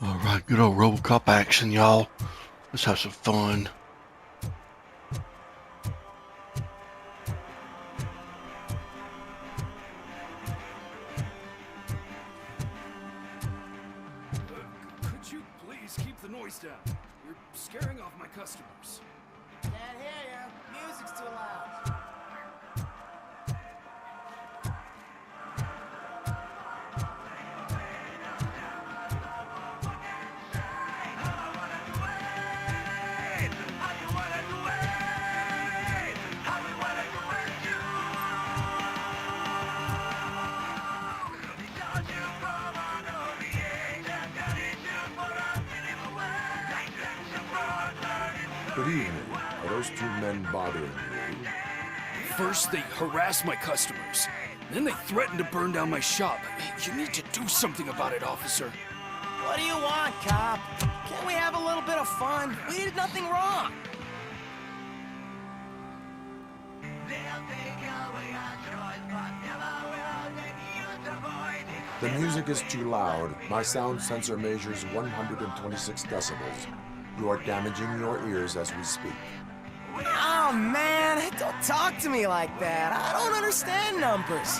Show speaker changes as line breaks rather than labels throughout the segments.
Alright, good old Robocop action, y'all. Let's have some fun.
Could you please keep the noise down? You're scaring off my customers.
Can't hear you. Music's too loud.
Good evening. Are those two men bothering you?
First, they harass my customers. Then they threaten to burn down my shop. You need to do something about it, officer.
What do you want, cop? Can't we have a little bit of fun? We did nothing wrong.
The music is too loud. My sound sensor measures 126 decibels. You are damaging your ears as we speak.
Oh, man. Don't talk to me like that. I don't understand numbers.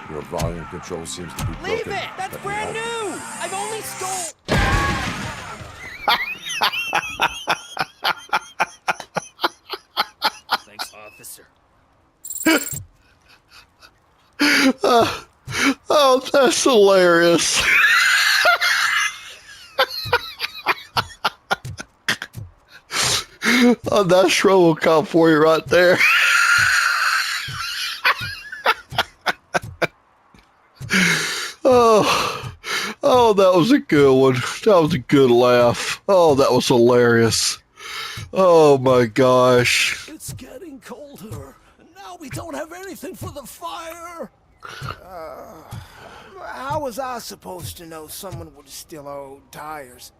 Your volume control seems to be broken.
Leave it! That's
Let me
brand
help.
new! I've only stole...
Thanks, officer.
Oh, that's hilarious. Oh, that's Robocop for you right there. Oh, that was a good one. That was a good laugh. Oh, that was hilarious. Oh my gosh.
It's getting colder. Now we don't have anything for the fire.
How was I supposed to know someone would steal our old tires?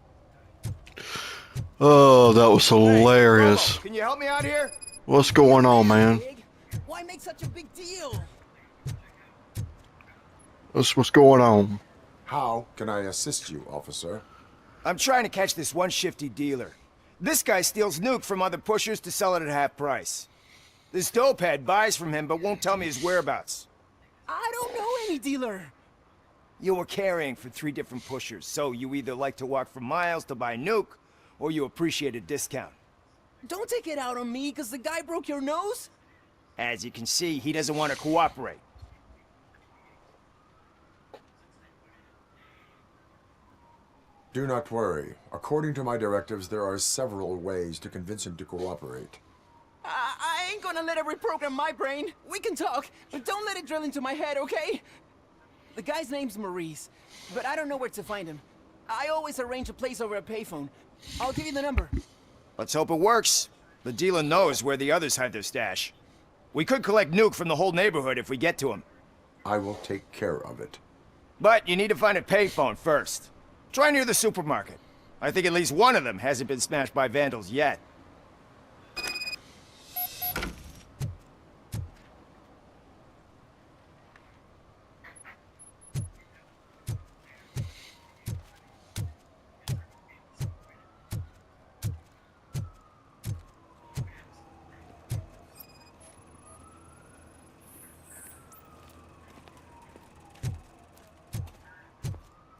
Oh, that was hilarious.
Hey, can you help me out here?
What's going on, man?
Why make such a big deal?
What's going on?
How can I assist you, officer?
I'm trying to catch this one shifty dealer. This guy steals nuke from other pushers to sell it at half price. This dopehead buys from him but won't tell me his whereabouts.
I don't know any dealer.
You were carrying for 3 different pushers, so you either like to walk for miles to buy nuke, or you appreciate a discount.
Don't take it out on me because the guy broke your nose.
As you can see, he doesn't want to cooperate.
Do not worry. According to my directives, there are several ways to convince him to cooperate.
I ain't gonna let it reprogram my brain. We can talk, but don't let it drill into my head, okay? The guy's name's Maurice, but I don't know where to find him. I always arrange a place over a payphone. I'll give you the number.
Let's hope it works. The dealer knows where the others hide their stash. We could collect nuke from the whole neighborhood if we get to him.
I will take care of it.
But you need to find a payphone first. Try near the supermarket. I think at least one of them hasn't been smashed by vandals yet.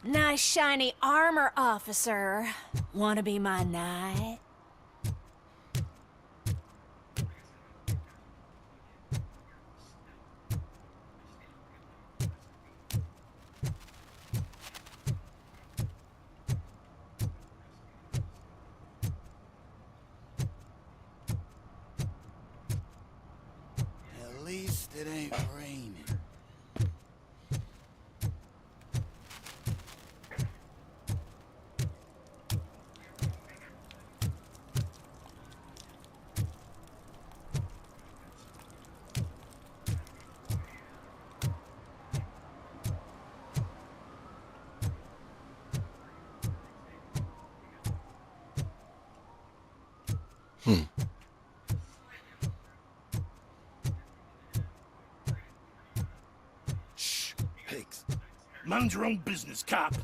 Nice shiny armor, officer. Wanna be my knight?
At least it ain't raining. Shh, pigs. Mind your own business, cop.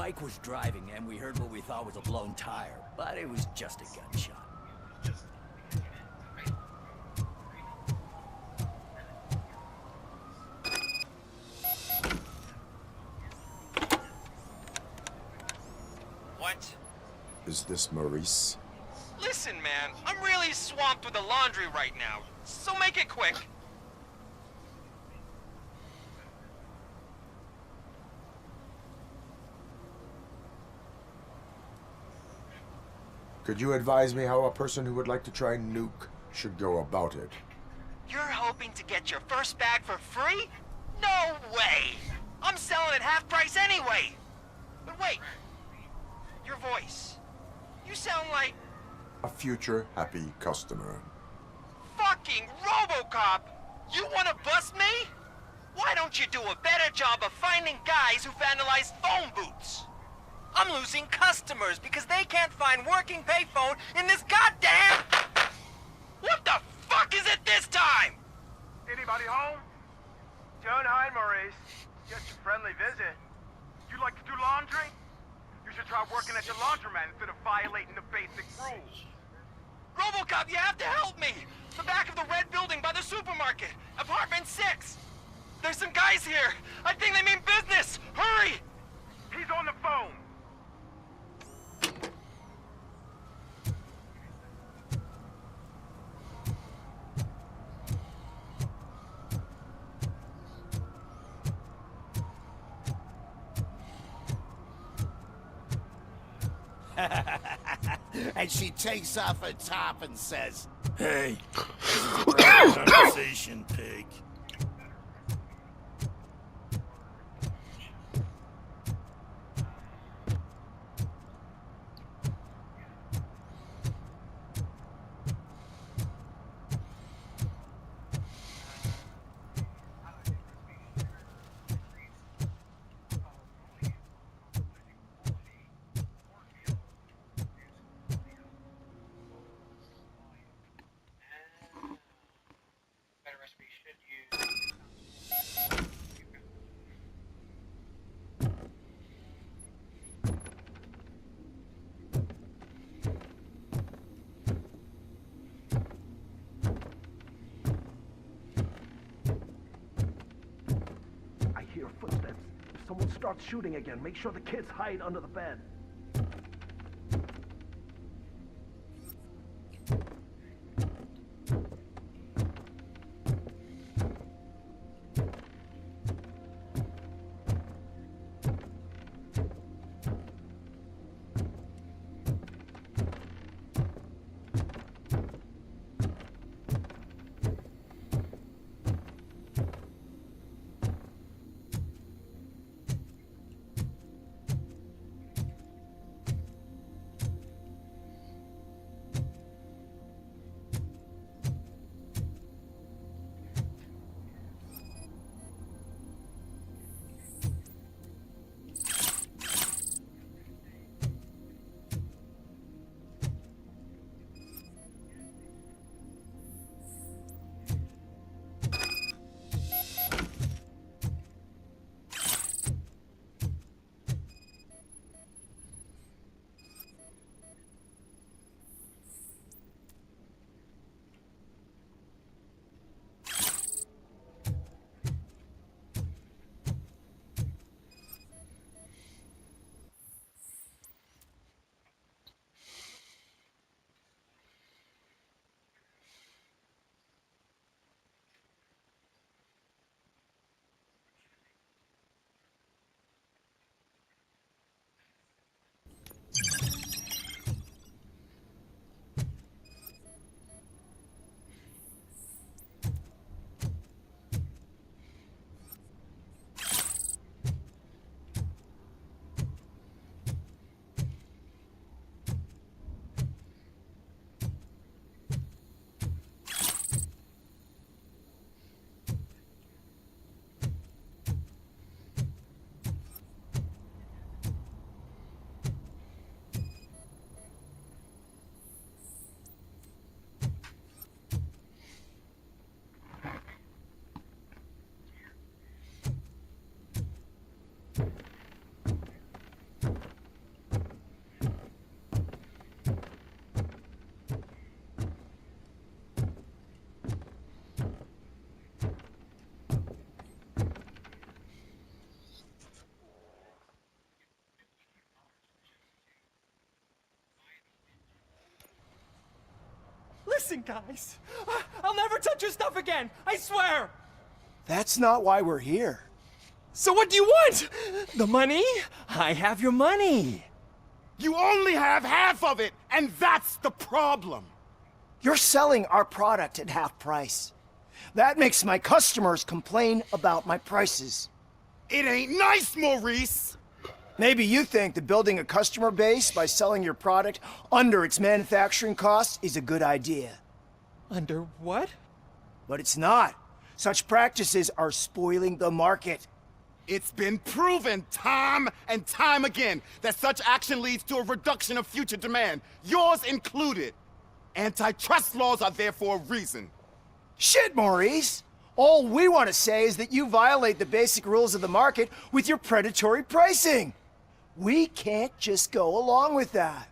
Mike was driving and we heard what we thought was a blown tire, but it was just a gunshot.
What?
Is this Maurice?
Listen, man, I'm really swamped with the laundry right now, so make it quick.
Could you advise me how a person who would like to try nuke should go about it?
You're hoping to get your first bag for free? No way! I'm selling at half price anyway! But wait, your voice. You sound like
A future happy customer.
fucking Robocop! You wanna bust me? Why don't you do a better job of finding guys who vandalize phone booths? I'm losing customers because they can't find working payphone in this goddamn... What the fuck is it this time?
Anybody home? Don't hide, Maurice. Just a friendly visit. You like to do laundry? You should try working at your laundromat instead of violating the basic rules.
Robocop, you have to help me! The back of the red building by the supermarket. Apartment 6. There's some guys here. I think they mean business. Hurry!
He's on the phone.
And she takes off her top and says,
Hey, this is a private conversation, pig.
I hear footsteps. If someone starts shooting again, make sure the kids hide under the bed.
Listen, guys. I'll never touch your stuff again. I swear.
That's not why we're here.
So what do you want? The money? I have your money.
You only have half of it, and that's the problem.
You're selling our product at half price. That makes my customers complain about my prices.
It ain't nice, Maurice.
Maybe you think that building a customer base by selling your product under its manufacturing costs is a good idea.
Under what?
But it's not. Such practices are spoiling the market.
It's been proven time and time again that such action leads to a reduction of future demand, yours included. Antitrust laws are there for a reason.
Shit, Maurice! All we want to say is that you violate the basic rules of the market with your predatory pricing. We can't just go along with that.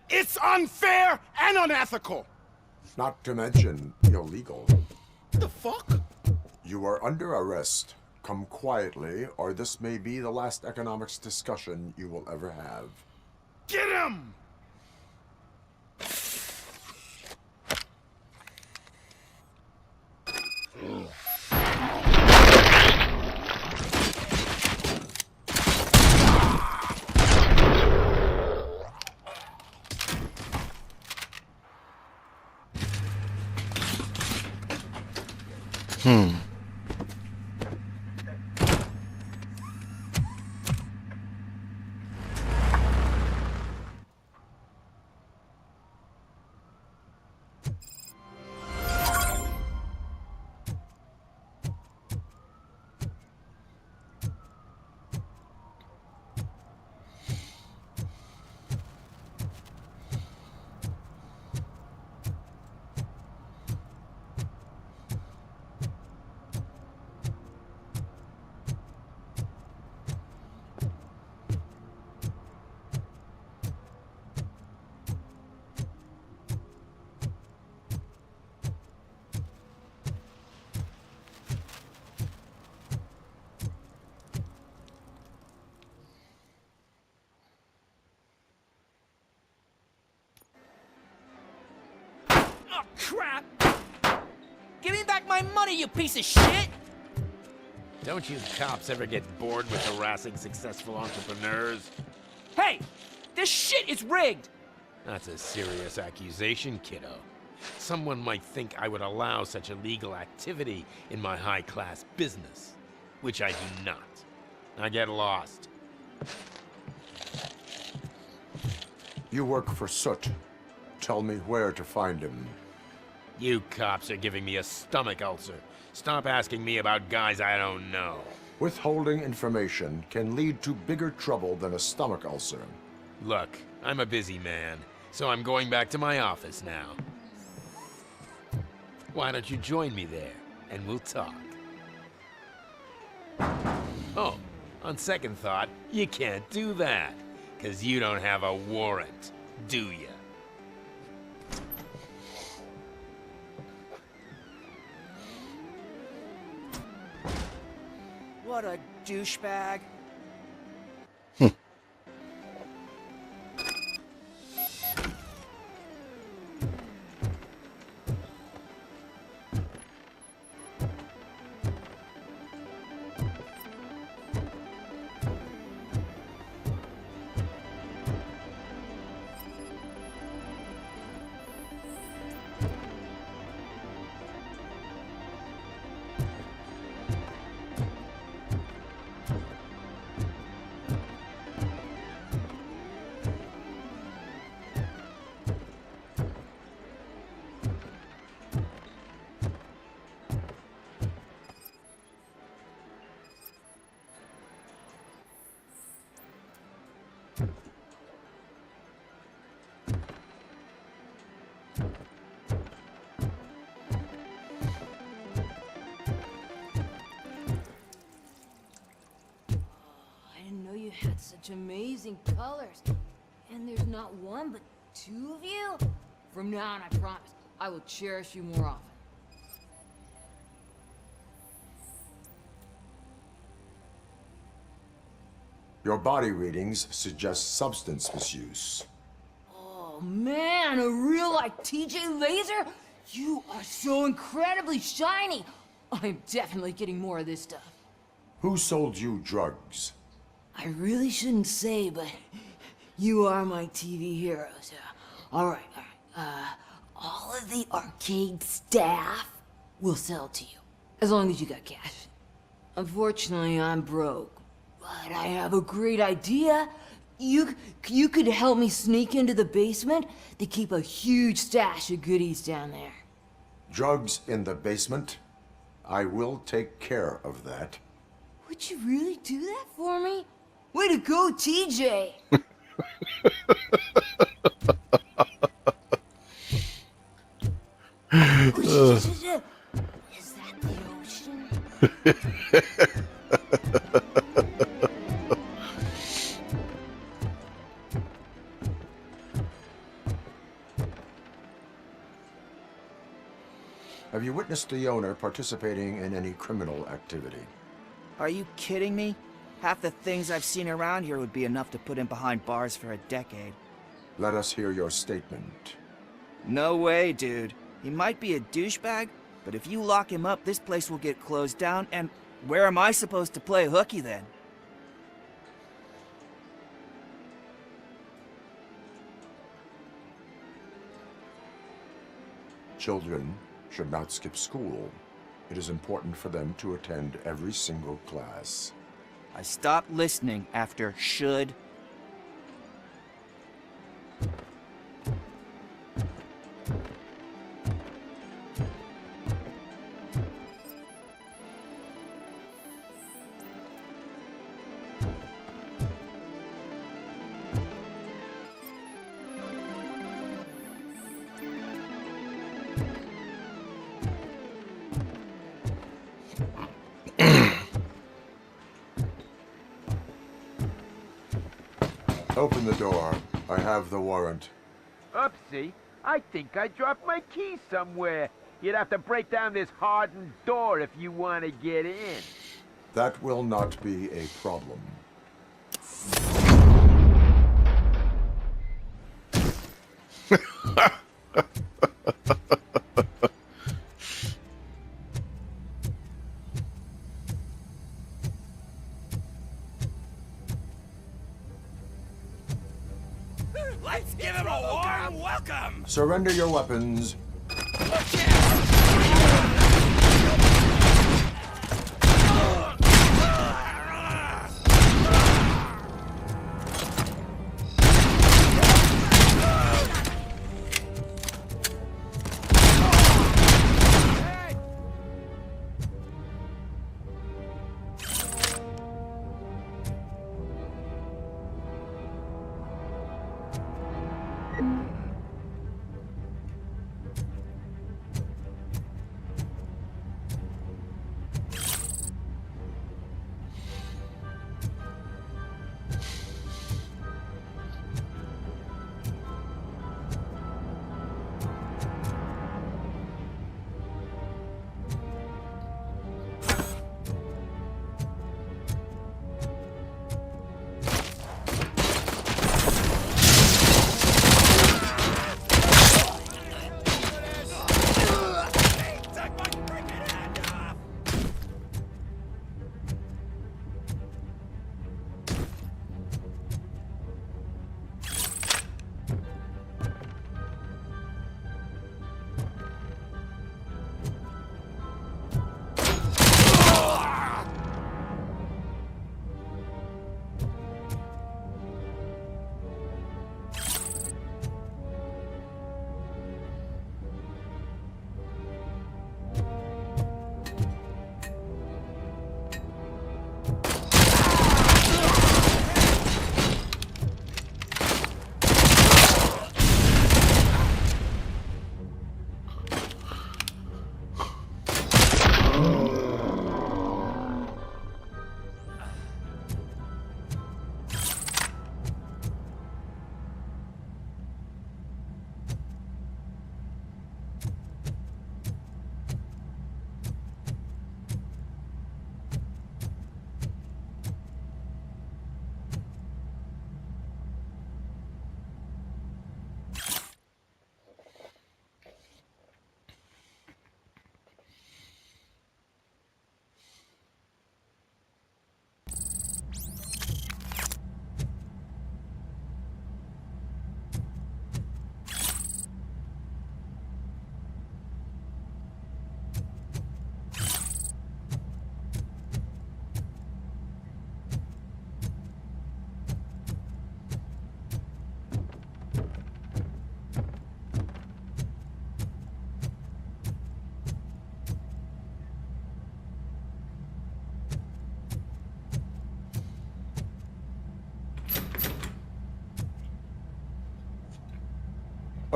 It's unfair and unethical.
Not to mention illegal.
The fuck?
You are under arrest. Come quietly, or this may be the last economics discussion you will ever have.
Get him!
Oh, crap! Give me back my money, you piece of shit!
Don't you cops ever get bored with harassing successful entrepreneurs?
Hey! This shit is rigged!
That's a serious accusation, kiddo. Someone might think I would allow such illegal activity in my high-class business, which I do not. Now get lost.
You work for Soot. Tell me where to find him.
You cops are giving me a stomach ulcer. Stop asking me about guys I don't know.
Withholding information can lead to bigger trouble than a stomach ulcer.
Look, I'm a busy man, so I'm going back to my office now. Why don't you join me there, and we'll talk. Oh, on second thought, you can't do that, 'cause you don't have a warrant, do ya?
What a douchebag.
didn't know you had such amazing colors. And there's not one, but two of you? From now on, I promise, I will cherish you more often.
Your body readings suggest substance misuse.
Oh man, a real like TJ Laser? You are so incredibly shiny. I'm definitely getting more of this stuff.
Who sold you drugs?
I really shouldn't say, but you are my TV heroes. All right. All of the arcade staff will sell to you, as long as you got cash. Unfortunately, I'm broke, but I have a great idea. You could help me sneak into the basement. They keep a huge stash of goodies down there.
Drugs in the basement? I will take care of that.
Would you really do that for me? Way to go, TJ! Is that the ocean?
Have you witnessed the owner participating in any criminal activity?
Are you kidding me? Half the things I've seen around here would be enough to put him behind bars for a decade.
Let us hear your statement.
No way, dude. He might be a douchebag, but if you lock him up, this place will get closed down, and where am I supposed to play hooky then?
Children should not skip school. It is important for them to attend every single class.
I stopped listening after should.
Open the door. I have the warrant.
Oopsie. I think I dropped my key somewhere. You'd have to break down this hardened door if you want to get in.
That will not be a problem.
Let's give him a warm welcome!
Surrender your weapons.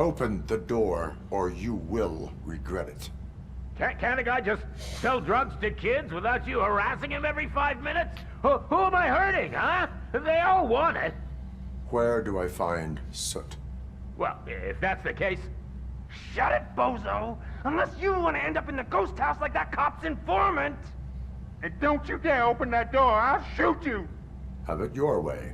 Open the door, or you will regret it.
Can't a guy just sell drugs to kids without you harassing him every 5 minutes? Who am I hurting, huh? They all want it.
Where do I find Soot?
Well, if that's the case...
Shut it, bozo! Unless you want to end up in the ghost house like that cop's informant! And don't you dare open that door, I'll shoot you!
Have it your way.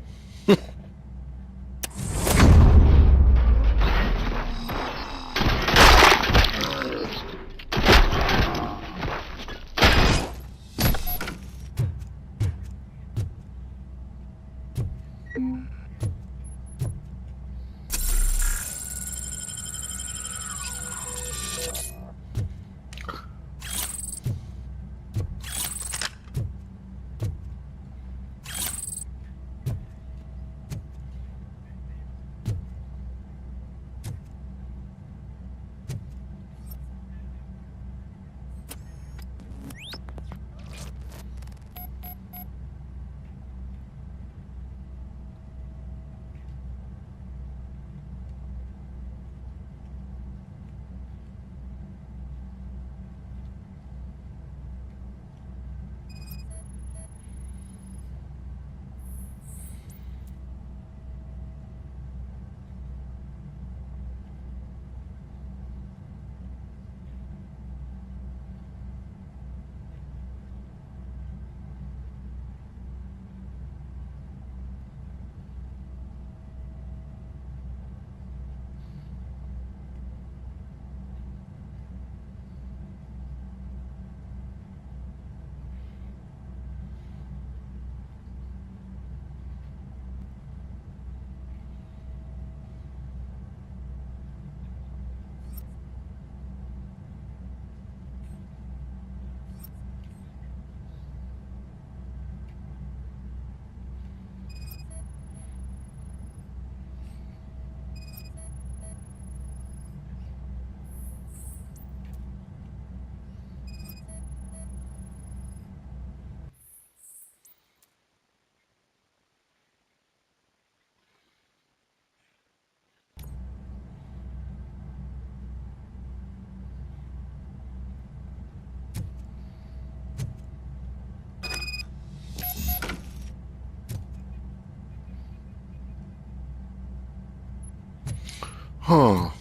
Huh.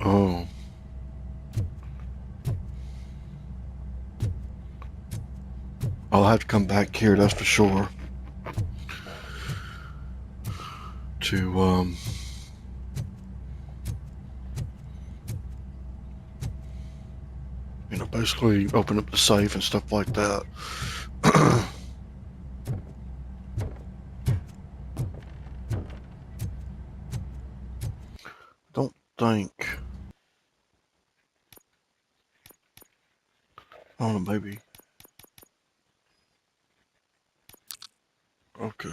Oh. I'll have to come back here, that's for sure. To, you know, basically open up the safe and stuff like that. Don't think. I don't know, maybe. Okay.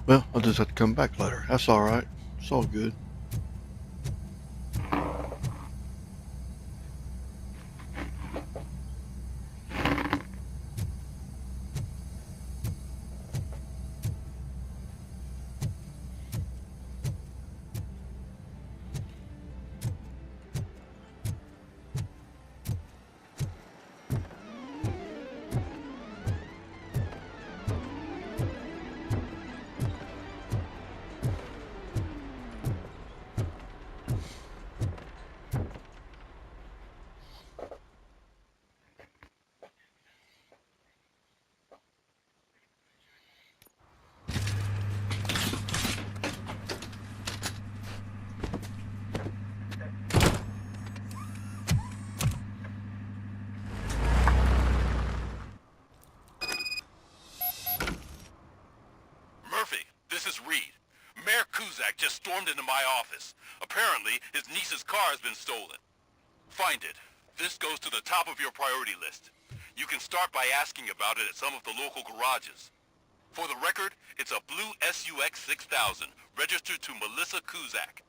Well, I'll just have to come back later. That's alright. It's all good.
read. Mayor Kuzak just stormed into my office. Apparently, his niece's car has been stolen. Find it. This goes to the top of your priority list. You can start by asking about it at some of the local garages. For the record, it's a blue SUX 6000, registered to Melissa Kuzak.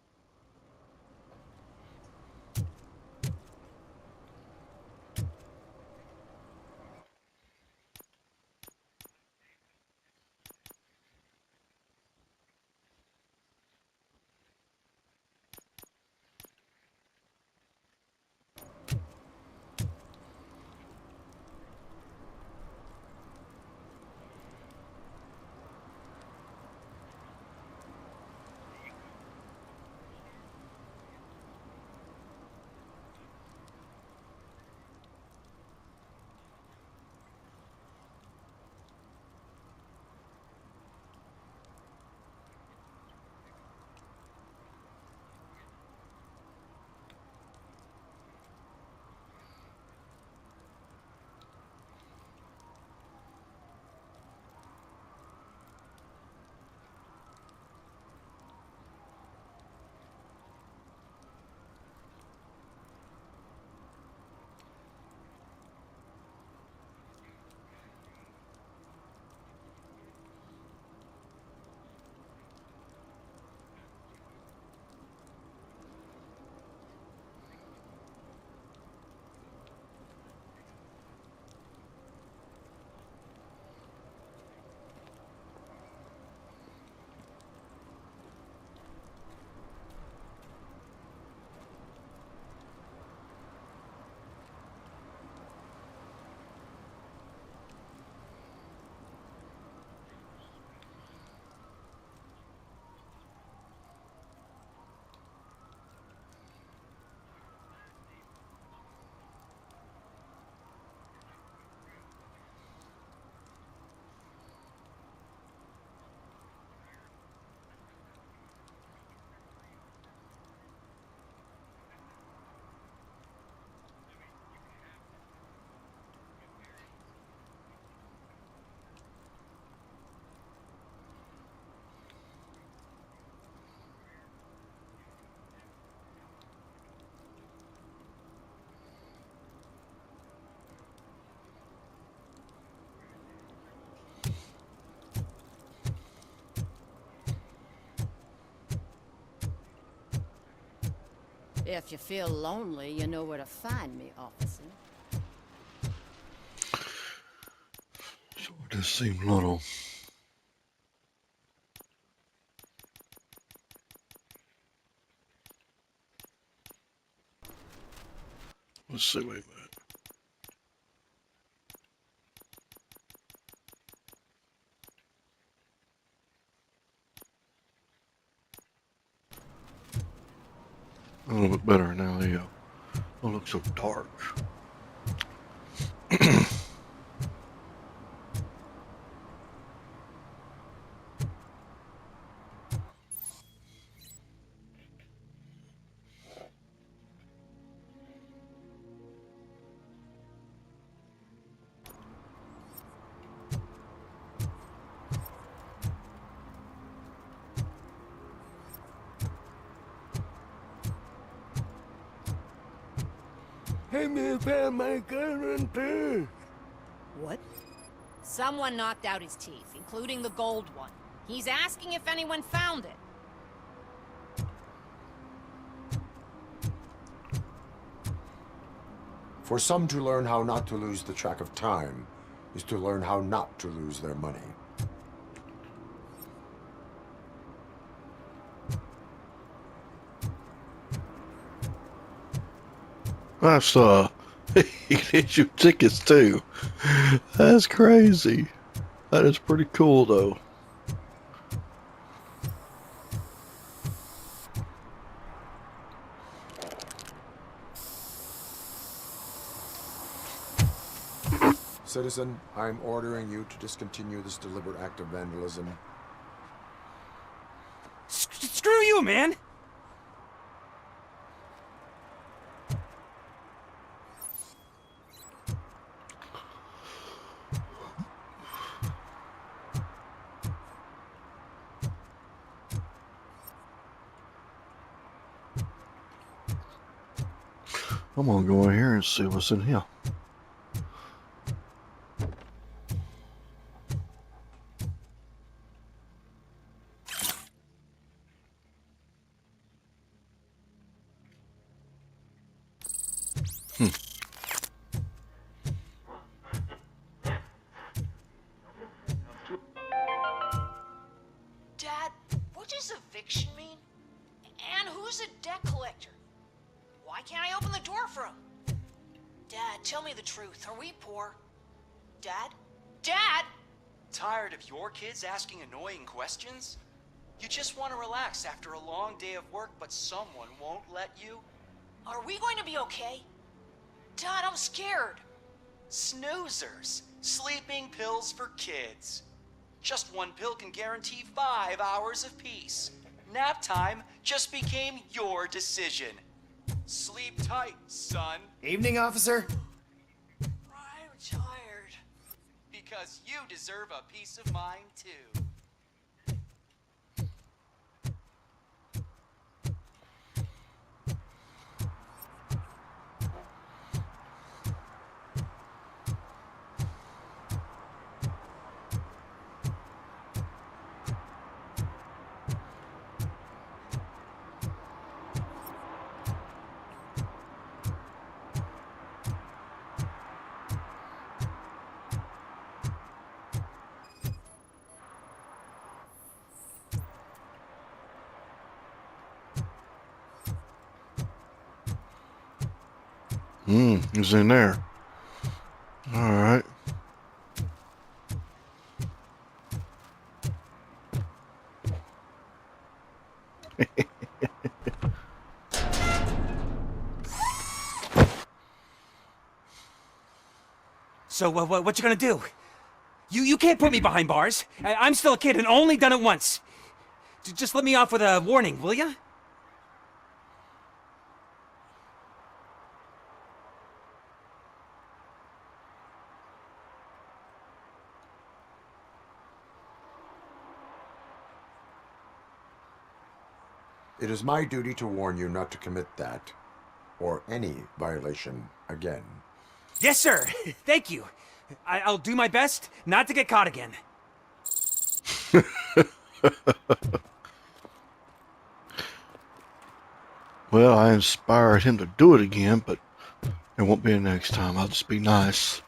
If you feel lonely, you know where to find me, officer.
So it does seem little. Let's see, wait a minute. A little bit better now, yeah. Don't look so dark.
Hey, man, found my gun too.
What? Someone knocked out his teeth, including the gold one. He's asking if anyone found it.
For some to learn how not to lose the track of time is to learn how not to lose their money.
That's he can issue tickets too. That's crazy. That is pretty cool though.
Citizen, I am ordering you to discontinue this deliberate act of vandalism.
Screw you, man!
I'm gonna go in here and see what's in here.
Dad, what does eviction mean? And who's a debt collector? Why can't I open the door for him? Dad, tell me the truth. Are we poor? Dad? Dad!
Tired of your kids asking annoying questions? You just want to relax after a long day of work, but someone won't let you?
Are we going to be okay? Dad, I'm scared.
Snoozers. Sleeping pills for kids. Just one pill can guarantee 5 hours of peace. Nap time just became your decision. Sleep tight, son.
Evening, officer.
I'm tired. Because you deserve a peace of mind, too.
It's in there. Alright.
So, what you gonna do? You can't put me behind bars. I'm still a kid and only done it once. Just let me off with a warning, will ya?
It is my duty to warn you not to commit that, or any violation, again.
Yes, sir. Thank you. I'll do my best not to get caught again.
Well, I inspired him to do it again, but it won't be the next time. I'll just be nice.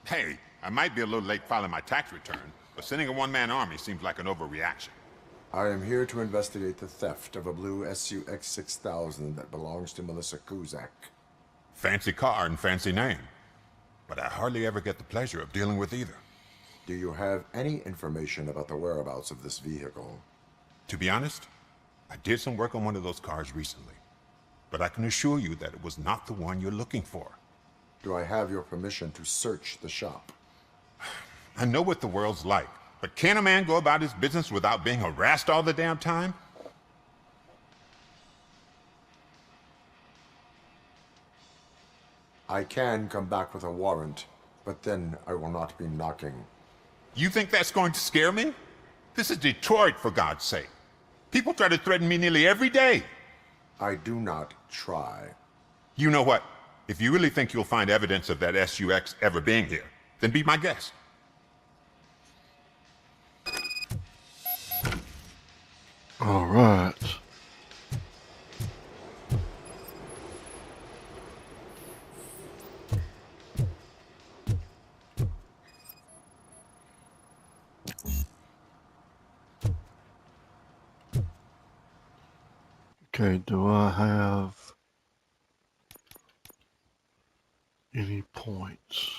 Hey, I might be a little late filing my tax return, but sending a one-man army seems like an overreaction.
I am here to investigate the theft of a blue SUX 6000 that belongs to Melissa Kuzak.
Fancy car and fancy name, but I hardly ever get the pleasure of dealing with either.
Do you have any information about the whereabouts of this vehicle?
To be honest, I did some work on one of those cars recently, but I can assure you that it was not the one you're looking for.
Do I have your permission to search the shop?
I know what the world's like, but can a man go about his business without being harassed all the damn time?
I can come back with a warrant, but then I will not be knocking.
You think that's going to scare me? This is Detroit, for God's sake. People try to threaten me nearly every day.
I do not try.
You know what? If you really think you'll find evidence of that SUX ever being here, then be my guest.
All right. Okay, do I have any points?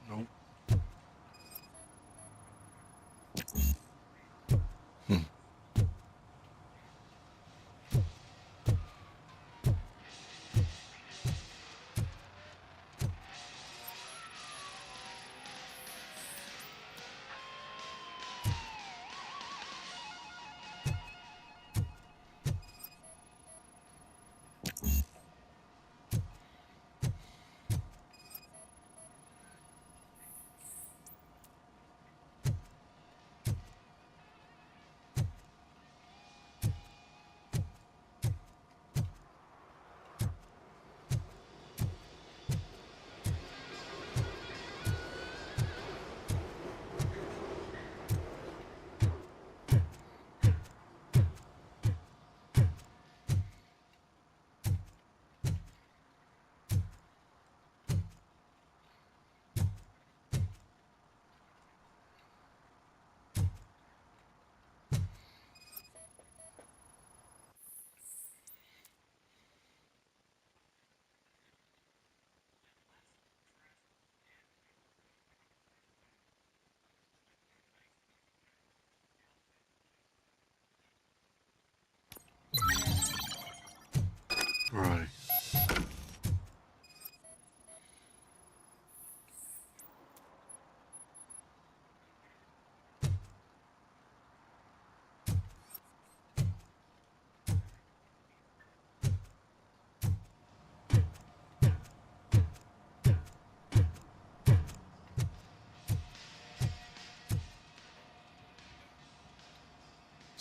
Nope.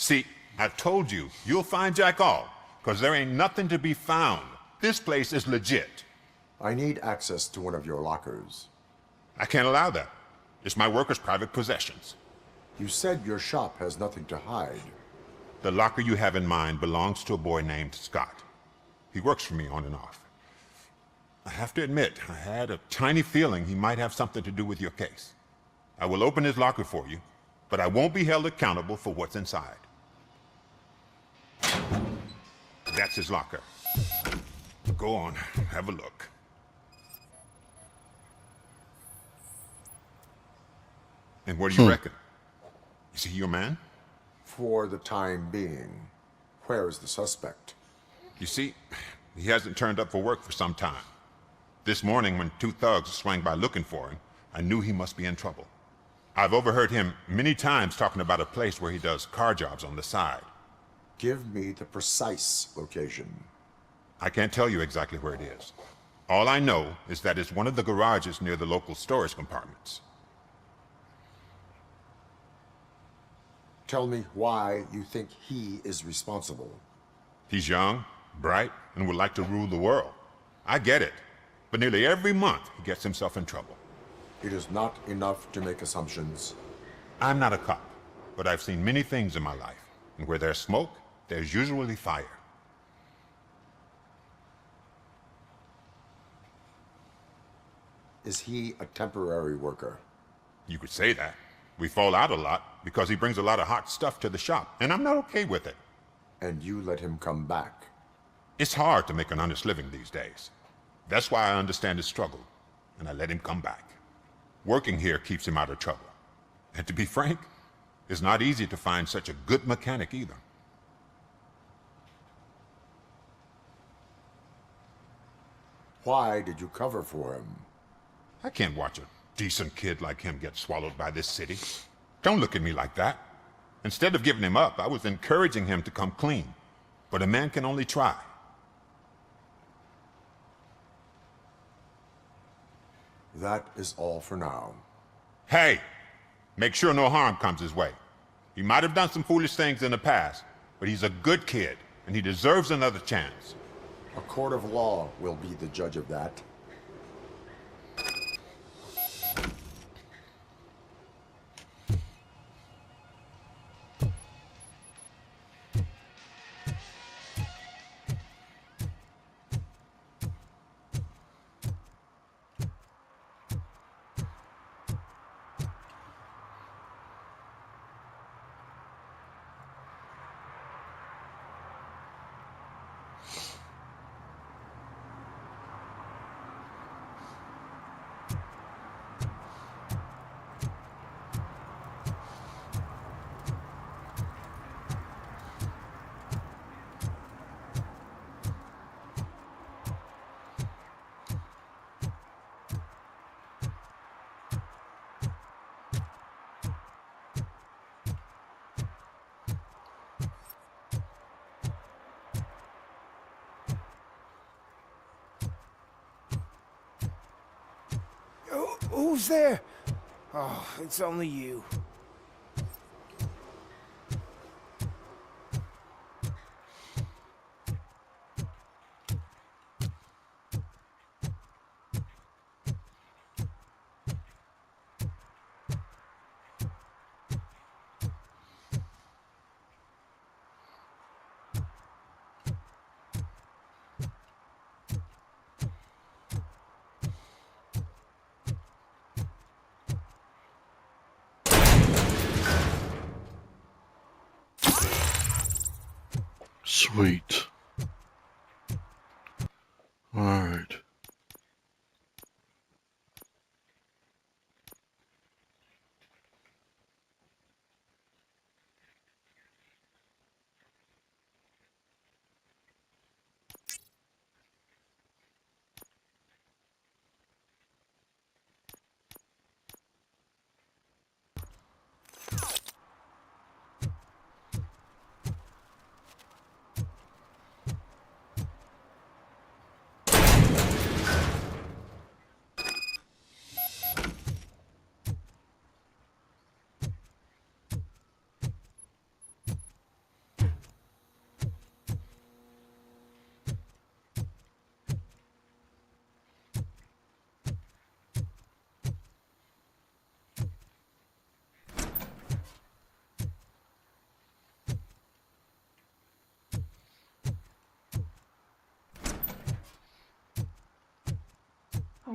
See, I told you, you'll find Jack all, because there ain't nothing to be found. This place is legit.
I need access to one of your lockers.
I can't allow that. It's my workers' private possessions.
You said your shop has nothing to hide.
The locker you have in mind belongs to a boy named Scott. He works for me on and off. I have to admit, I had a tiny feeling he might have something to do with your case. I will open his locker for you, but I won't be held accountable for what's inside. That's his locker. Go on, have a look. And what do you reckon? Is he your man?
For the time being. Where is the suspect?
You see, he hasn't turned up for work for some time. This morning, when two thugs swang by looking for him, I knew he must be in trouble. I've overheard him many times talking about a place where he does car jobs on the side.
Give me the precise location.
I can't tell you exactly where it is. All I know is that it's one of the garages near the local storage compartments.
Tell me why you think he is responsible.
He's young, bright, and would like to rule the world. I get it. But nearly every month, he gets himself in trouble.
It is not enough to make assumptions.
I'm not a cop, but I've seen many things in my life. And where there's smoke, there's usually fire.
Is he a temporary worker?
You could say that. We fall out a lot because he brings a lot of hot stuff to the shop, and I'm not okay with it.
And you let him come back?
It's hard to make an honest living these days. That's why I understand his struggle, and I let him come back. Working here keeps him out of trouble. And to be frank, it's not easy to find such a good mechanic either.
Why did you cover for him?
I can't watch a decent kid like him get swallowed by this city. Don't look at me like that. Instead of giving him up, I was encouraging him to come clean. But a man can only try.
That is all for now.
Hey! Make sure no harm comes his way. He might have done some foolish things in the past, but he's a good kid, and he deserves another chance.
A court of law will be the judge of that.
Who's there? Oh, it's only you.
Sweet. Alright.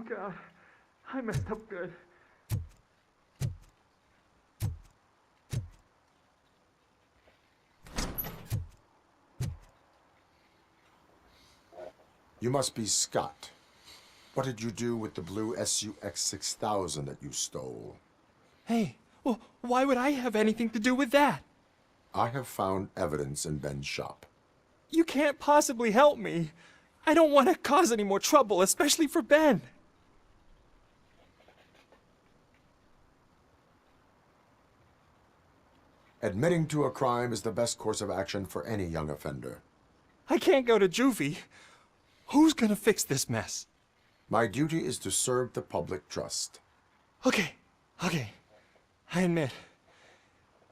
God. I messed up good.
You must be Scott. What did you do with the blue SUX 6000 that you stole?
Hey, well, why would I have anything to do with that?
I have found evidence in Ben's shop.
You can't possibly help me. I don't want to cause any more trouble, especially for Ben.
Admitting to a crime is the best course of action for any young offender.
I can't go to juvie. Who's gonna fix this mess?
My duty is to serve the public trust.
Okay. I admit.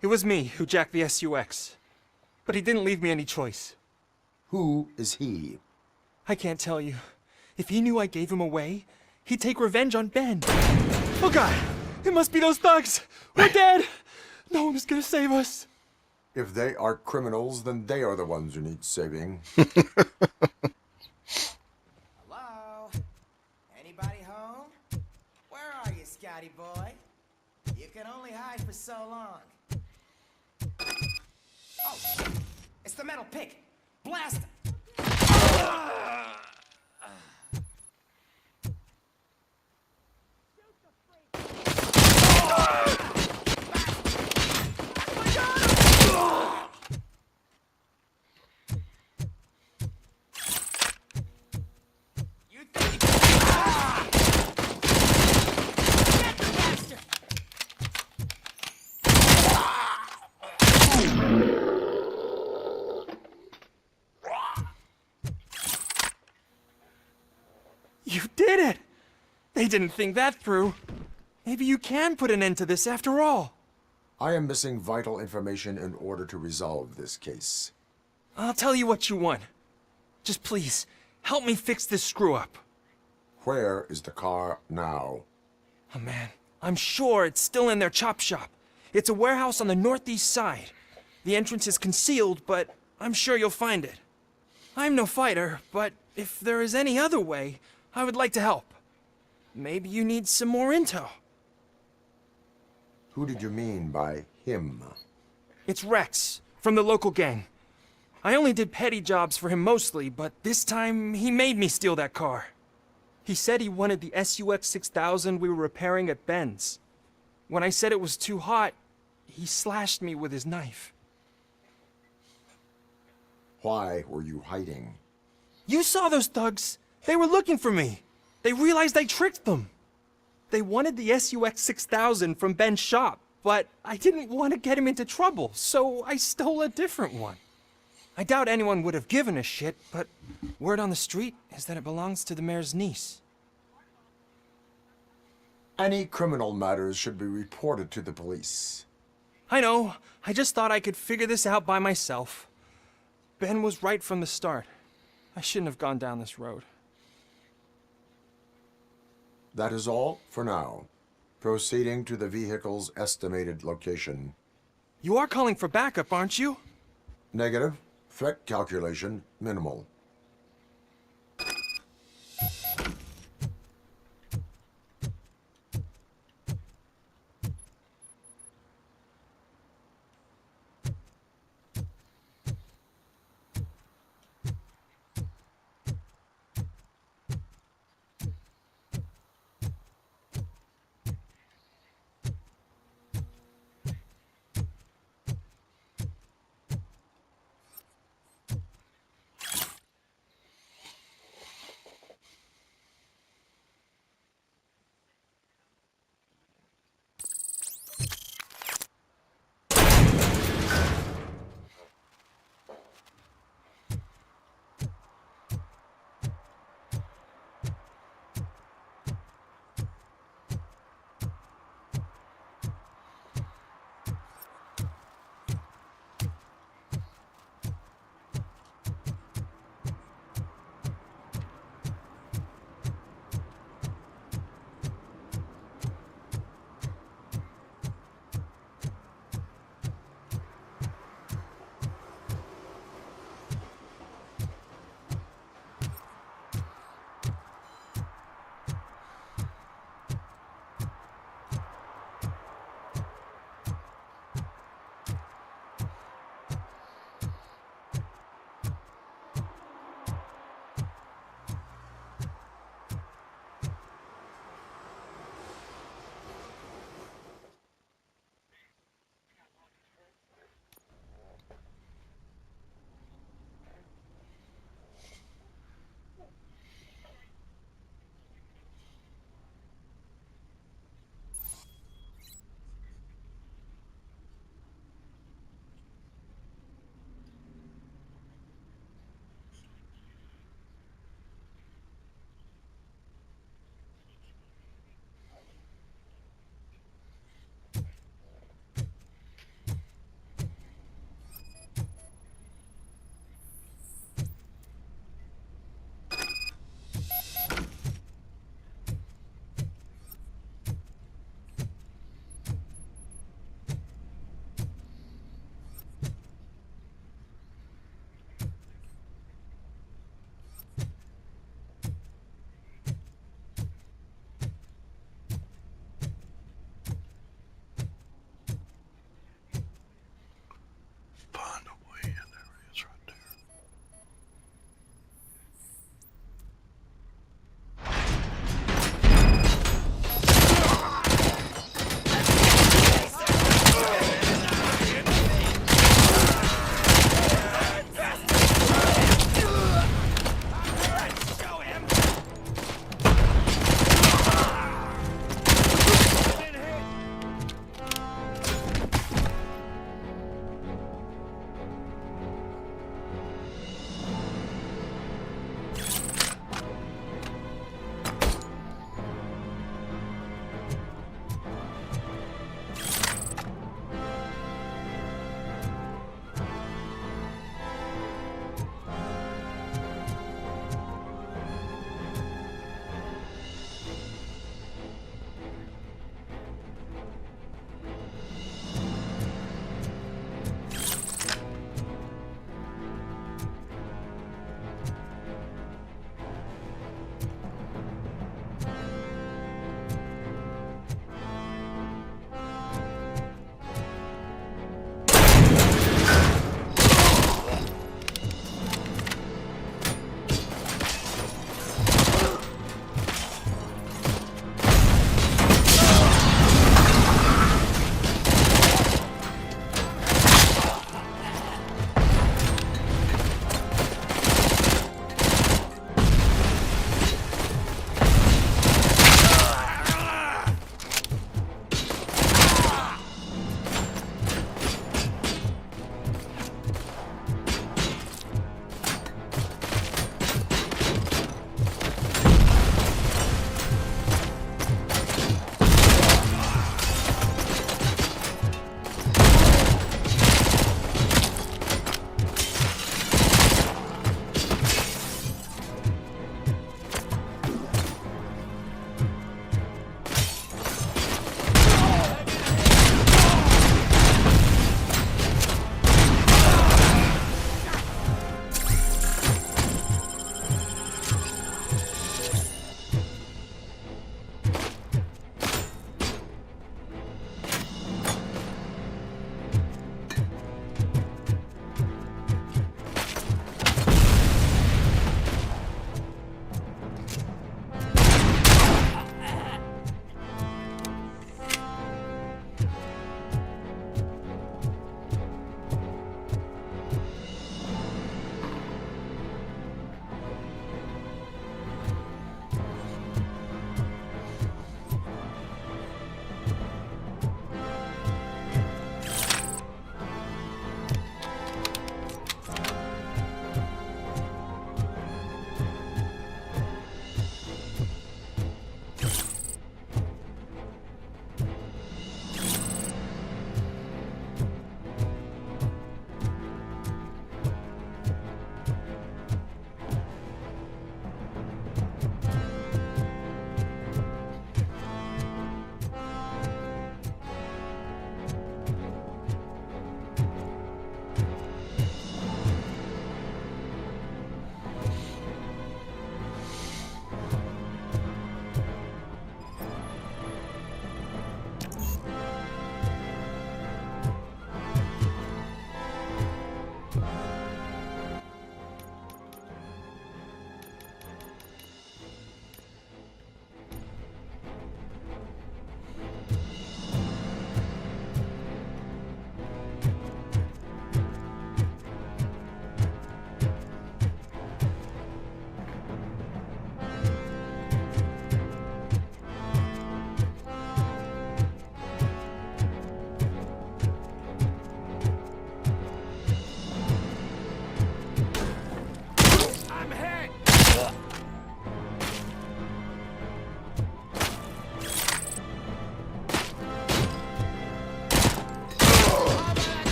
It was me who jacked the SUX. But he didn't leave me any choice.
Who is he?
I can't tell you. If he knew I gave him away, he'd take revenge on Ben. Oh God! It must be those thugs! We're dead! No one is gonna save us.
If they are criminals, then they are the ones who need saving.
Hello? Anybody home? Where are you, Scotty boy? You can only hide for so long. Oh, it's the metal pick. Blast him.
You did it! They didn't think that through. Maybe you can put an end to this after all.
I am missing vital information in order to resolve this case.
I'll tell you what you want. Just please, help me fix this screw-up.
Where is the car now?
Oh man, I'm sure it's still in their chop shop. It's a warehouse on the northeast side. The entrance is concealed, but I'm sure you'll find it. I'm no fighter, but if there is any other way, I would like to help. Maybe you need some more intel.
Who did you mean by him?
It's Rex, from the local gang. I only did petty jobs for him mostly, but this time he made me steal that car. He said he wanted the SUX 6000 we were repairing at Ben's. When I said it was too hot, he slashed me with his knife.
Why were you hiding?
You saw those thugs. They were looking for me. They realized I tricked them. They wanted the SUX 6000 from Ben's shop, but I didn't want to get him into trouble, so I stole a different one. I doubt anyone would have given a shit, but word on the street is that it belongs to the mayor's niece.
Any criminal matters should be reported to the police.
I know. I just thought I could figure this out by myself. Ben was right from the start. I shouldn't have gone down this road.
That is all for now. Proceeding to the vehicle's estimated location.
You are calling for backup, aren't you?
Negative. Threat calculation minimal.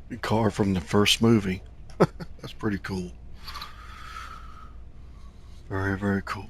The car from the first movie. That's pretty cool. Very, very cool.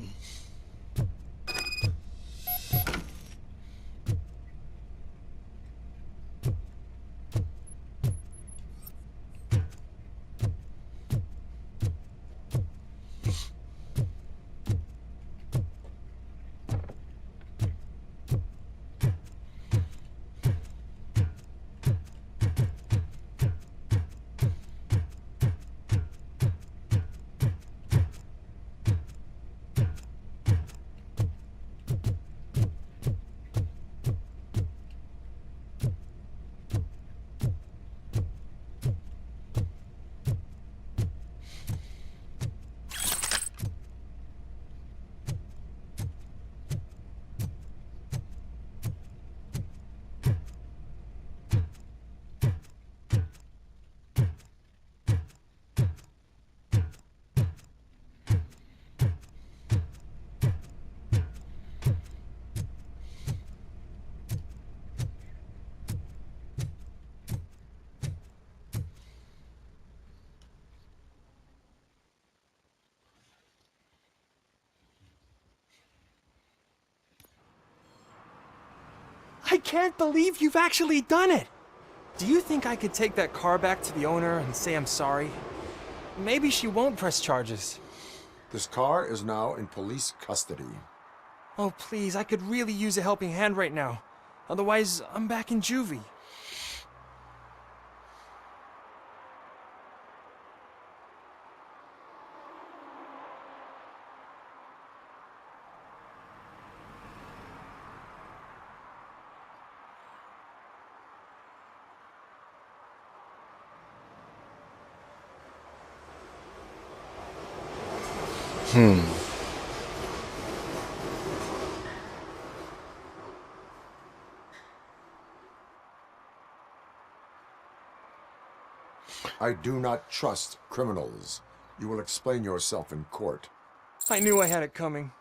I can't believe you've actually done it! Do you think I could take that car back to the owner and say I'm sorry? Maybe she won't press charges.
This car is now in police custody.
Oh, please, I could really use a helping hand right now. Otherwise, I'm back in juvie.
I do not trust criminals. You will explain yourself in court.
I knew I had it coming.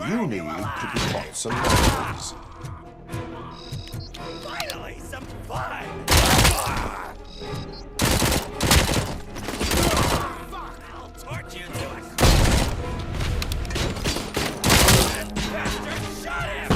You need to be taught some manners.
Finally, some fun! I'll torch you to a that bastard shot him!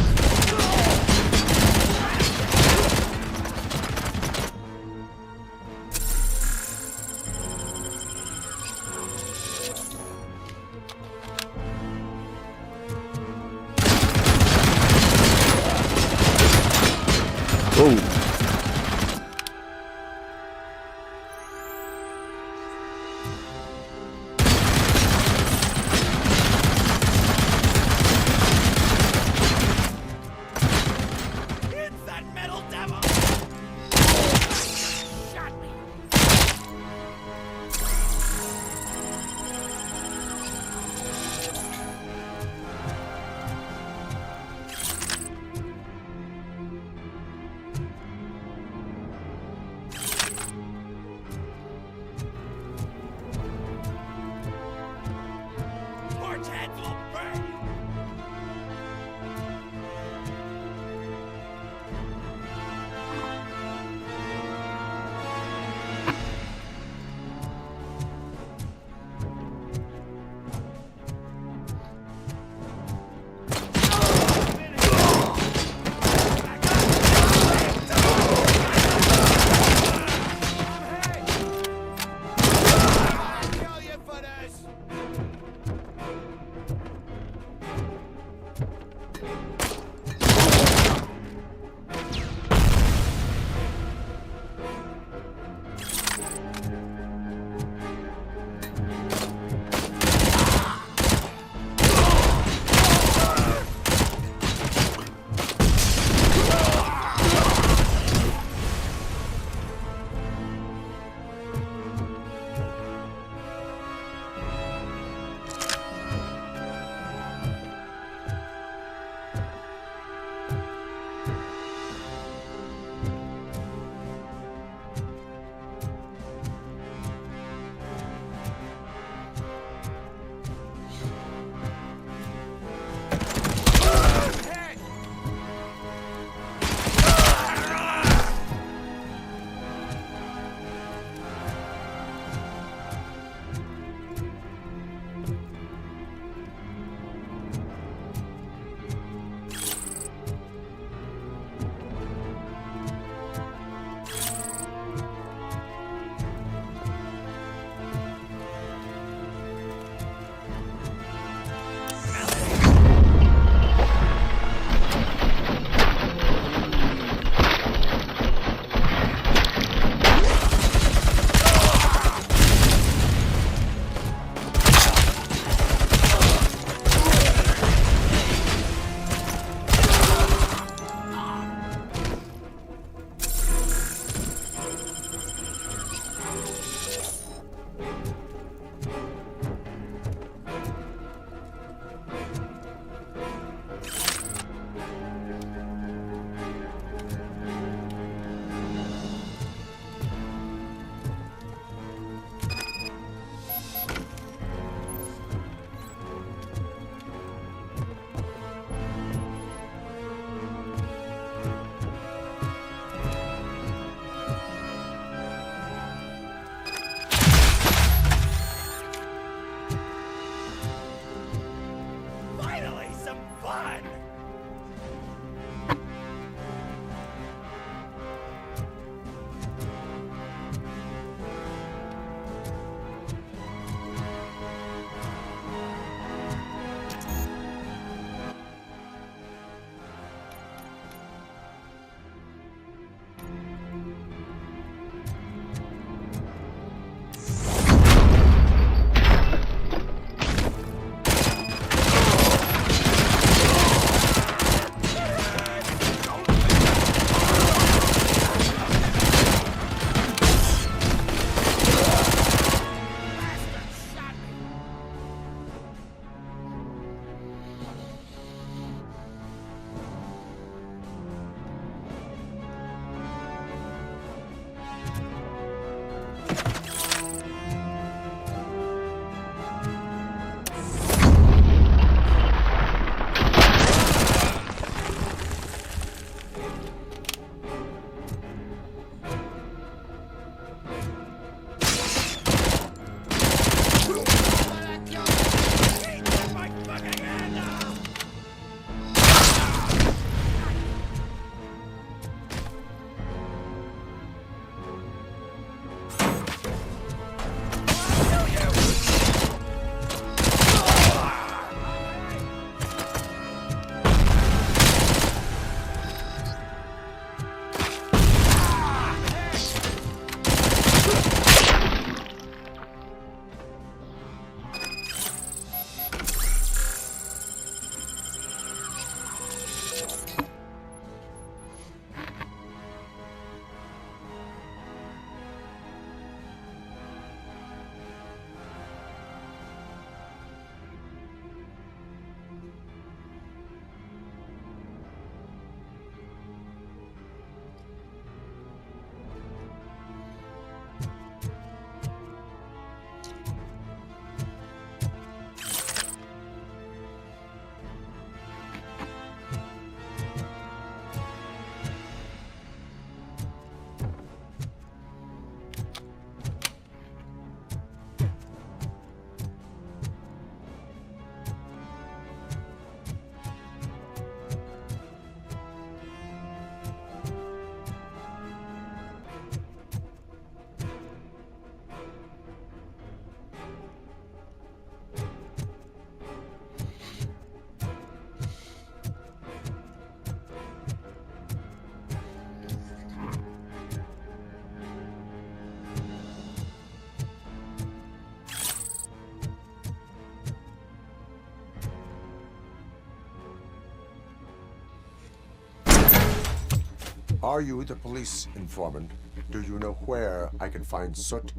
Are you the police informant? Do you know where I can find Soot?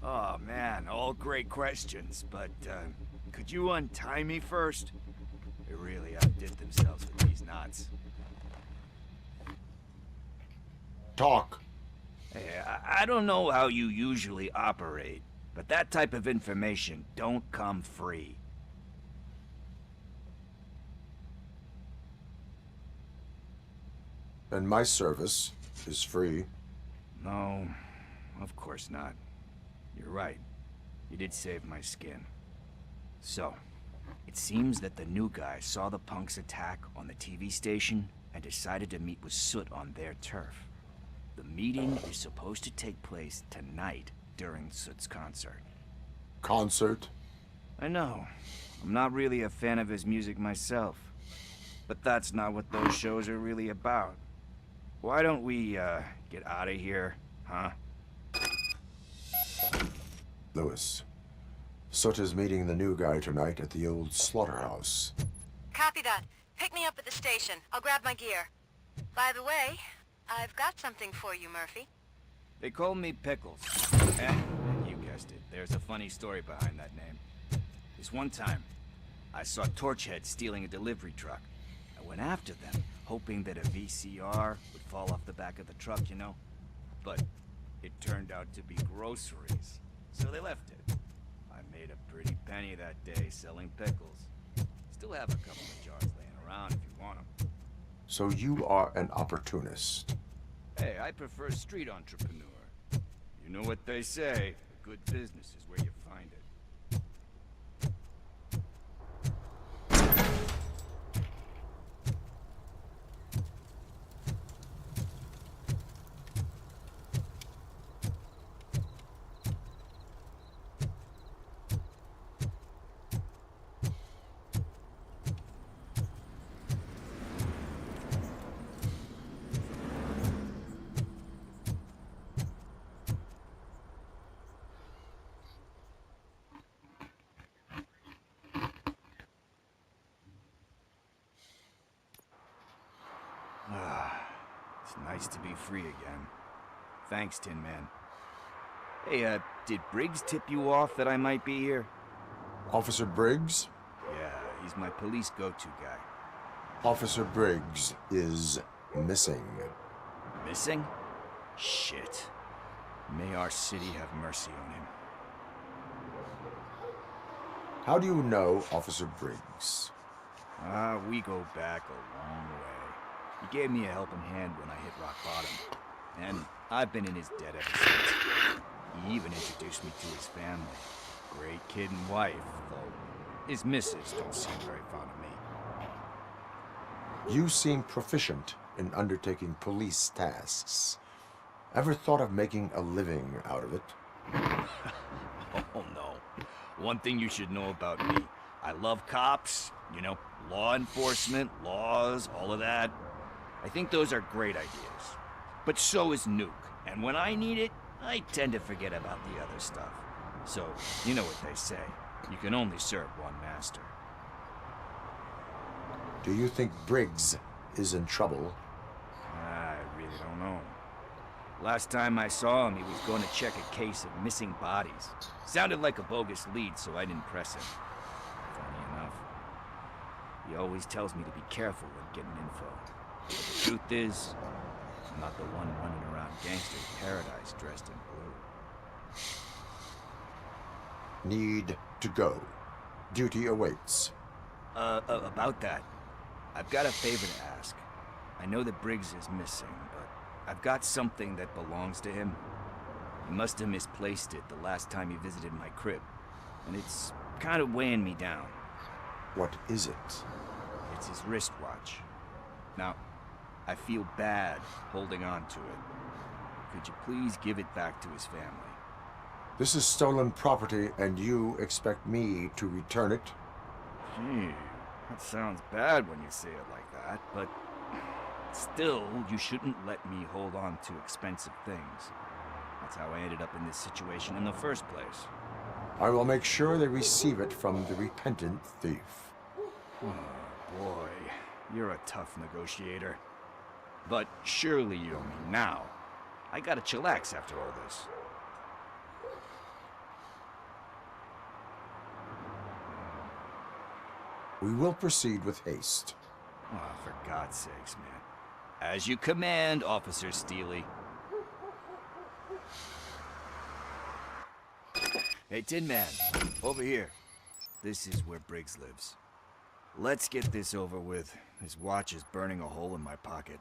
Oh man, all great questions, but could you untie me first? They really outdid themselves with these knots.
Talk.
Hey, I don't know how you usually operate, but that type of information don't come free.
And my service is free.
No, of course not. You're right. You did save my skin. So, it seems that the new guy saw the punk's attack on the TV station and decided to meet with Soot on their turf. The meeting is supposed to take place tonight during Soot's concert.
Concert?
I know. I'm not really a fan of his music myself. But that's not what those shows are really about. Why don't we, get out of here, huh?
Lewis. Soot is meeting the new guy tonight at the old slaughterhouse.
Copy that. Pick me up at the station. I'll grab my gear. By the way, I've got something for you, Murphy.
They call me Pickles. And, you guessed it, there's a funny story behind that name. This one time, I saw Torchhead stealing a delivery truck. I went after them, hoping that a VCR would fall off the back of the truck, you know? But it turned out to be groceries, so they left it. I made a pretty penny that day selling pickles. Still have a couple of jars laying around if you want them.
So you are an opportunist.
Hey, I prefer street entrepreneur. You know what they say, a good business is where you find it. It's nice to be free again. Thanks, Tin Man. Hey, did Briggs tip you off that I might be here?
Officer Briggs?
Yeah, he's my police go-to guy.
Officer Briggs is missing.
Missing? Shit. May our city have mercy on him.
How do you know Officer Briggs?
We go back a long way. He gave me a helping hand when I hit rock bottom. And I've been in his debt ever since. He even introduced me to his family. Great kid and wife, though his missus don't seem very fond of me.
You seem proficient in undertaking police tasks. Ever thought of making a living out of it?
Oh no. One thing you should know about me. I love cops, you know, law enforcement, laws, all of that. I think those are great ideas. But so is Nuke. And when I need it, I tend to forget about the other stuff. So, you know what they say. You can only serve one master.
Do you think Briggs is in trouble?
I really don't know. Last time I saw him, he was going to check a case of missing bodies. Sounded like a bogus lead, so I didn't press him. Funny enough. He always tells me to be careful when getting info. But the truth is, I'm not the one running around gangster's paradise dressed in blue.
Need to go. Duty awaits.
About that, I've got a favor to ask. I know that Briggs is missing, but I've got something that belongs to him. He must have misplaced it the last time he visited my crib, and it's kind of weighing me down.
What is it?
It's his wristwatch. Now, I feel bad holding on to it. Could you please give it back to his family?
This is stolen property, and you expect me to return it?
Gee, that sounds bad when you say it like that, but still, you shouldn't let me hold on to expensive things. That's how I ended up in this situation in the first place.
I will make sure they receive it from the repentant thief.
Oh, boy. You're a tough negotiator. But surely you don't mean now. I gotta chillax after all this.
We will proceed with haste.
Oh, for God's sakes, man. As you command, Officer Steely. Hey, Tin Man, over here. This is where Briggs lives. Let's get this over with. His watch is burning a hole in my pocket.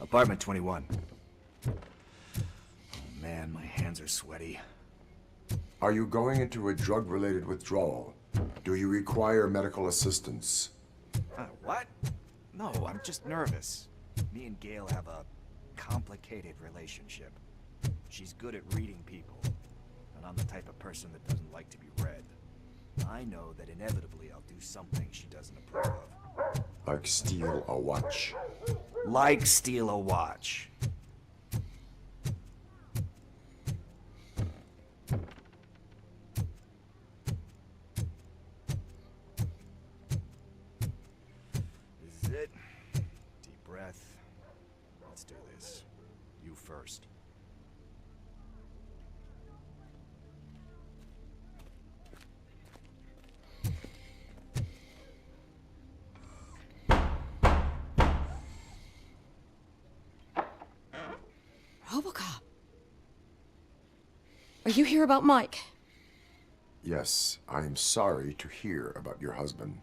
Apartment 21. Oh man, my hands are sweaty.
Are you going into a drug-related withdrawal? Do you require medical assistance?
What? No, I'm just nervous. Me and Gail have a complicated relationship. She's good at reading people, and I'm the type of person that doesn't like to be read. I know that inevitably I'll do something she doesn't approve of.
Like steal a watch?
Like steal a watch. This is it. Deep breath. Let's do this. You first.
Robocop. Are you here about Mike?
Yes, I am sorry to hear about your husband.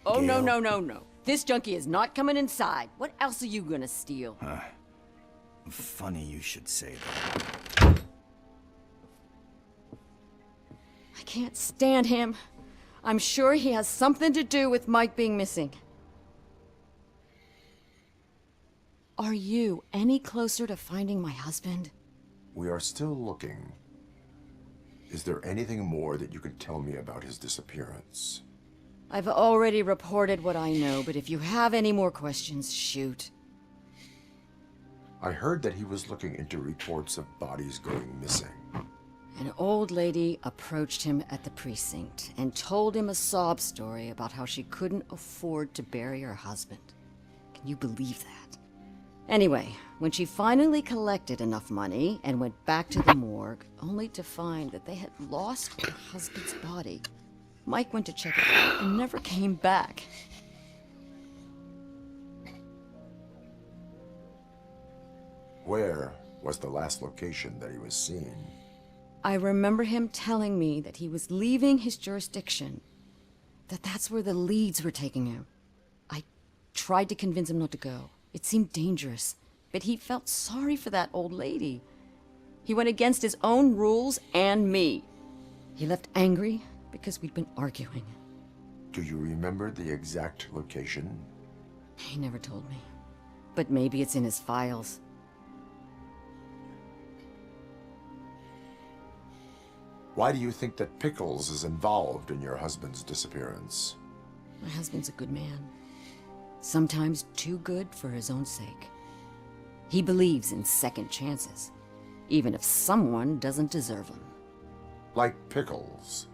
Oh, no, no, no, no. This junkie is not coming inside. What else are you gonna steal?
Funny you should say that.
I can't stand him. I'm sure he has something to do with Mike being missing. Are you any closer to finding my husband?
We are still looking. Is there anything more that you can tell me about his disappearance?
I've already reported what I know, but if you have any more questions, shoot.
I heard that he was looking into reports of bodies going missing.
An old lady approached him at the precinct and told him a sob story about how she couldn't afford to bury her husband. Can you believe that? Anyway, when she finally collected enough money and went back to the morgue, only to find that they had lost her husband's body, Mike went to check it out and never came back.
Where was the last location that he was seen?
I remember him telling me that he was leaving his jurisdiction, that that's where the leads were taking him. I tried to convince him not to go. It seemed dangerous, but he felt sorry for that old lady. He went against his own rules and me. He left angry because we'd been arguing.
Do you remember the exact location?
He never told me, but maybe it's in his files.
Why do you think that Pickles is involved in your husband's disappearance?
My husband's a good man. Sometimes too good for his own sake. He believes in second chances, even if someone doesn't deserve them.
Like Pickles.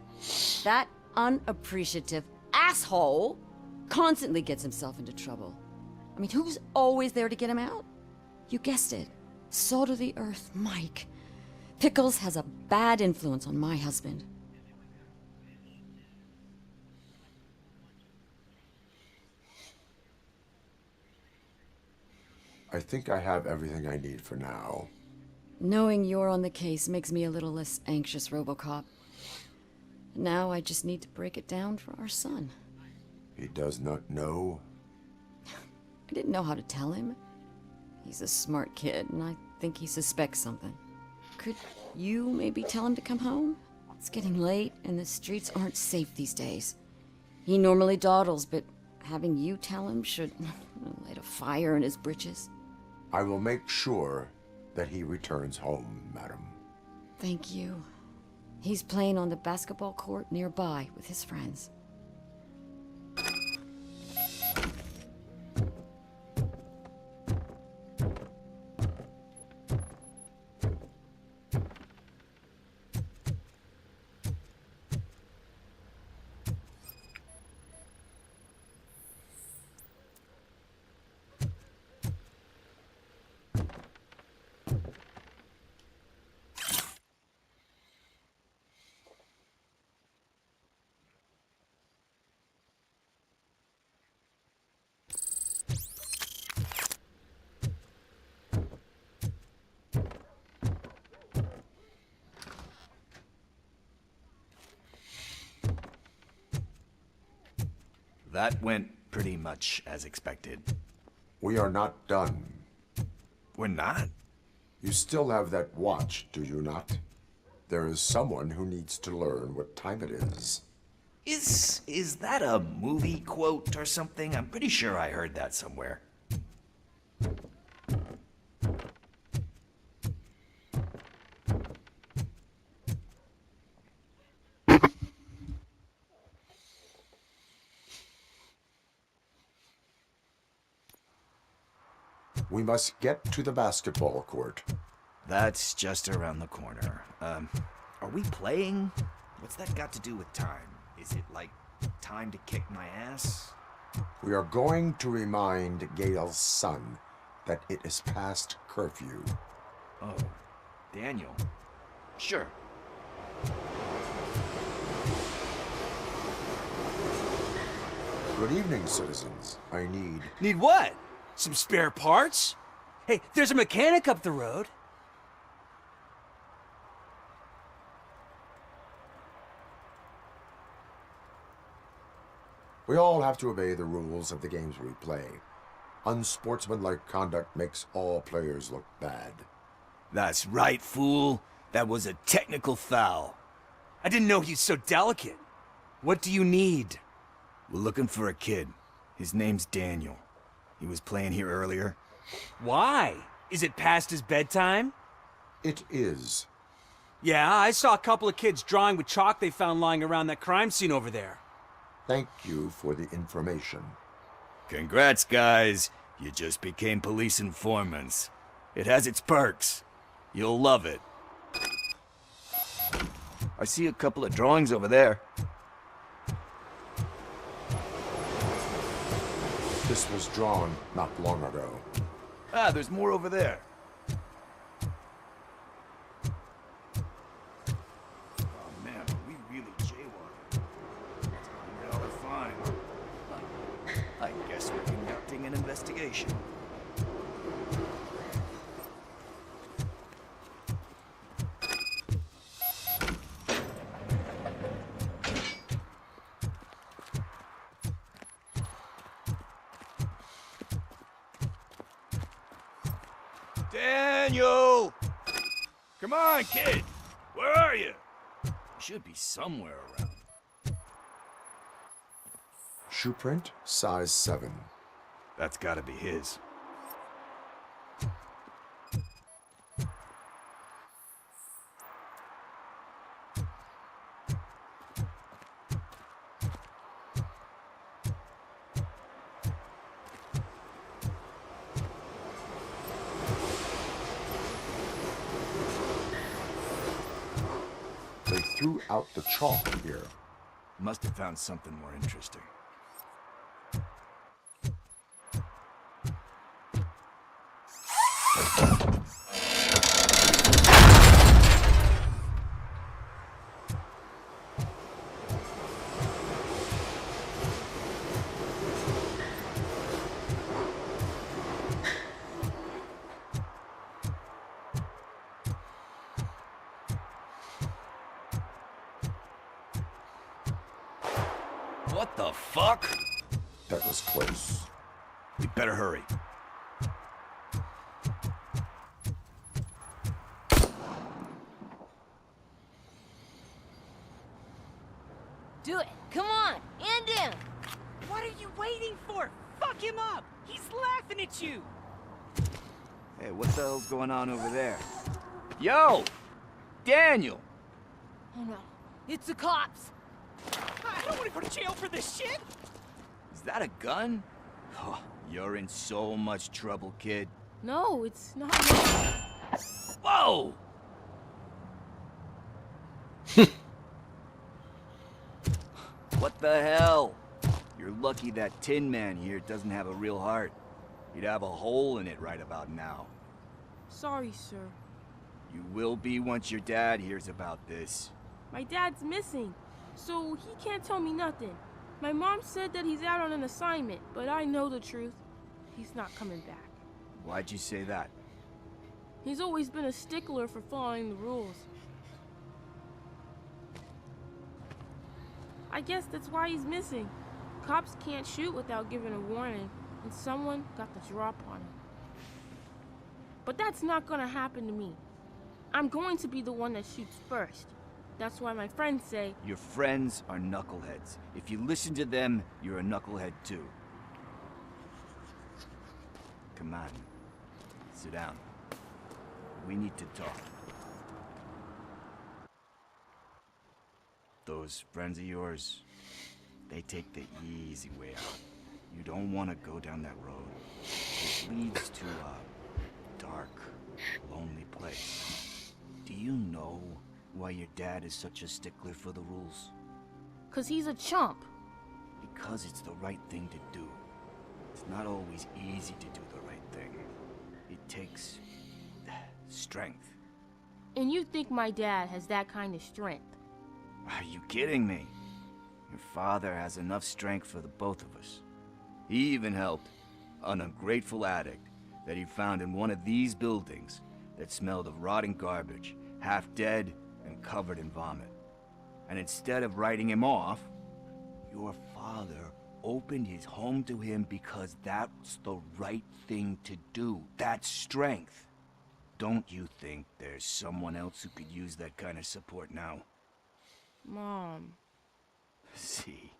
That unappreciative asshole constantly gets himself into trouble. I mean, who's always there to get him out? You guessed it. Salt of the earth, Mike. Pickles has a bad influence on my husband.
I think I have everything I need for now.
Knowing you're on the case makes me a little less anxious, Robocop. Now I just need to break it down for our son.
He does not know?
I didn't know how to tell him. He's a smart kid, and I think he suspects something. Could you maybe tell him to come home? It's getting late, and the streets aren't safe these days. He normally dawdles, but having you tell him should light a fire in his britches.
I will make sure that he returns home, madam.
Thank you. He's playing on the basketball court nearby with his friends.
That went pretty much as expected.
We are not done.
We're not?
You still have that watch, do you not? There is someone who needs to learn what time it is.
Is that a movie quote or something? I'm pretty sure I heard that somewhere.
We must get to the basketball court.
That's just around the corner. Are we playing? What's that got to do with time? Is it like time to kick my ass?
We are going to remind Gail's son that it is past curfew.
Oh, Daniel. Sure.
Good evening, citizens. I need...
Need what? Some spare parts? Hey, there's a mechanic up the road.
We all have to obey the rules of the games we play. Unsportsmanlike conduct makes all players look bad.
That's right, fool. That was a technical foul. I didn't know he's so delicate. What do you need?
We're looking for a kid. His name's Daniel. He was playing here earlier.
Why? Is it past his bedtime?
It is.
Yeah, I saw a couple of kids drawing with chalk they found lying around that crime scene over there.
Thank you for the information.
Congrats, guys. You just became police informants. It has its perks. You'll love it. I see a couple of drawings over there.
This was drawn not long ago.
Ah, there's more over there. Oh man, we really jaywalking. That's a $100 fine. I guess we're conducting an investigation. Daniel! Come on, kid! Where are you? You should be somewhere around.
Shoe print, size 7.
That's gotta be his.
They threw out the chalk here.
Must have found something more interesting. What the fuck?
That was close.
We better hurry.
Do it. Come on. End him.
What are you waiting for? Fuck him up. He's laughing at you.
Hey, what the hell's going on over there? Yo! Daniel!
Oh no, it's the cops! I don't want to go to jail for this shit!
Is that a gun? Oh, you're in so much trouble, kid.
No, it's not.
Whoa! What the hell? You're lucky that Tin Man here doesn't have a real heart. He'd have a hole in it right about now.
Sorry, sir.
You will be once your dad hears about this.
My dad's missing, so he can't tell me nothing. My mom said that he's out on an assignment, but I know the truth. He's not coming back.
Why'd you say that?
He's always been a stickler for following the rules. I guess that's why he's missing. Cops can't shoot without giving a warning, and someone got the drop on him. But that's not gonna happen to me. I'm going to be the one that shoots first. That's why my friends say...
Your friends are knuckleheads. If you listen to them, you're a knucklehead too. Come on. Sit down. We need to talk. Those friends of yours, they take the easy way out. You don't want to go down that road. It leads to a dark, lonely place. Do you know why your dad is such a stickler for the rules?
'Cause he's a chump.
Because it's the right thing to do. It's not always easy to do the right thing. It takes strength.
And you think my dad has that kind of strength?
Are you kidding me? Your father has enough strength for the both of us. He even helped an ungrateful addict that he found in one of these buildings that smelled of rotting garbage, half dead and covered in vomit. And instead of writing him off, your father opened his home to him because that's the right thing to do. That's strength. Don't you think there's someone else who could use that kind of support now?
Mom.
See,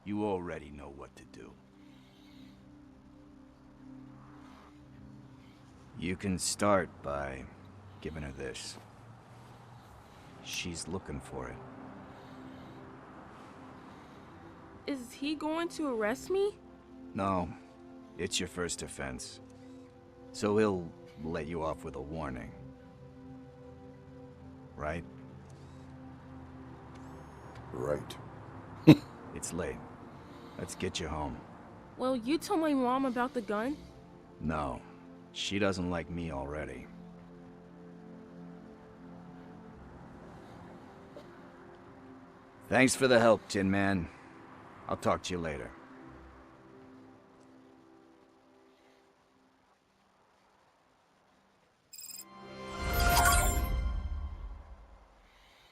you already know what to do. You can start by giving her this. She's looking for it.
Is he going to arrest me?
No, it's your first offense. So he'll let you off with a warning. Right?
Right.
It's late. Let's get you home.
Well, you told my mom about the gun?
No, she doesn't like me already. Thanks for the help, Tin Man. I'll talk to you later.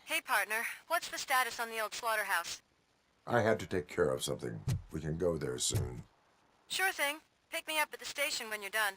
Hey, partner. What's the status on the old slaughterhouse?
I had to take care of something. We can go there soon.
Sure thing. Pick me up at the station when you're done.